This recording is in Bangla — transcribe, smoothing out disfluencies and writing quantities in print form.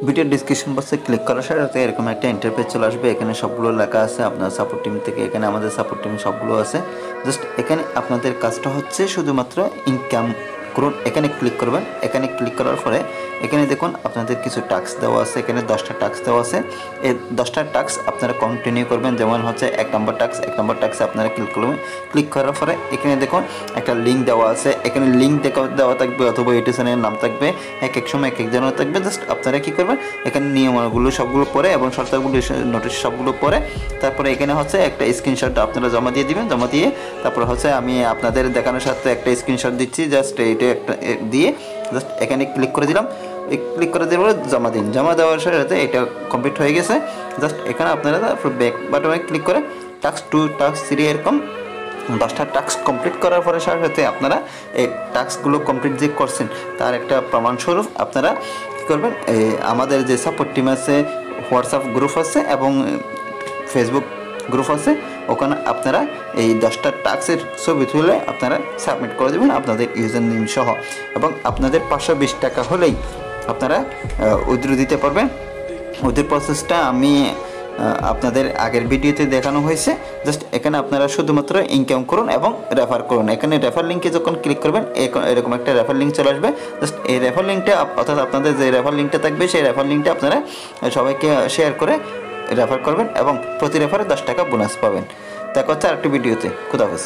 ভিডিও ডিসক্রিপশন বক্সে ক্লিক করার সাথে এরকম একটা ইন্টারফেস চলে আসবে। এখানে সবগুলো লেখা আছে আপনার সাপোর্ট টিম থেকে। এখানে আমাদের সাপোর্ট টিম সবগুলো আছে। জাস্ট এখানে আপনাদের কাজটা হচ্ছে শুধুমাত্র ইনকাম করুন। এখানে ক্লিক করবেন। এখানে ক্লিক করার পরে এখানে দেখুন আপনাদের কিছু টাস্ক দেওয়া আছে। এখানে 10টা টাস্ক দেওয়া আছে। এই 10টা টাস্ক আপনারা কন্টিনিউ করবেন। যেমন হচ্ছে 1 নম্বর টাস্কে আপনারা ক্লিক করবেন। ক্লিক করার পরে এখানে দেখুন একটা লিঙ্ক দেওয়া আছে। এখানে লিঙ্ক দেওয়া থাকবে অথবা ইউটিউবের নাম থাকবে, এক এক সময় এক এক জনের থাকবে। জাস্ট আপনারা কী করবেন, এখানে নিয়মগুলো সবগুলো পড়ে এবং শর্তাগুলো নোটিশ সবগুলো পড়ে তারপরে এখানে হচ্ছে একটা স্ক্রিনশট আপনারা জমা দিয়ে দিবেন। জমা দিয়ে তারপর হচ্ছে আমি আপনাদের দেখানোর সাথে একটা স্ক্রিনশট দিচ্ছি। জাস্ট এইটা একটা দিয়ে জাস্ট এখানে ক্লিক করে দিলাম। ক্লিক করে দেওয়ার জমা দিন। জমা দেওয়ার সাথে এটা কমপ্লিট হয়ে গেছে। জাস্ট এখানে আপনারা ব্যাক বাটনে ক্লিক করে টাস্ক 2 টাস্ক 3 এরকম 10টা টাস্ক কমপ্লিট করার পরে সাথে আপনারা এই টাস্কগুলো কমপ্লিট যে করছেন তার একটা প্রমাণস্বরূপ আপনারা কী করবেন, আমাদের যে সাপোর্ট টিম আছে, হোয়াটসঅ্যাপ গ্রুপ আছে এবং ফেসবুক গ্রুপ আছে, ওখানে আপনারা এই 10টা টাস্কের ছবি তুলে আপনারা সাবমিট করে দেবেন আপনাদের ইউজার নেম সহ। এবং আপনাদের 520 টাকা হলেই আপনারা উইথড্র দিতে পারবেন। উইথড্র প্রসেসটা আমি আপনাদের আগের ভিডিওতে দেখানো হয়েছে। জাস্ট এখানে আপনারা শুধুমাত্র ইনকাম করুন এবং রেফার করুন। এখানে রেফার লিঙ্কে যখন ক্লিক করবেন এরকম একটা রেফার লিঙ্ক চলে আসবে। জাস্ট এই রেফার লিঙ্কটা অর্থাৎ আপনাদের যে রেফার লিঙ্কটা থাকবে সেই রেফার লিঙ্কটা আপনারা সবাইকে শেয়ার করে রেফার করবেন এবং প্রতি রেফারে 10 টাকা বোনাস পাবেন। দেখা হচ্ছে আরেকটি ভিডিওতে। খুদা হাফেজ।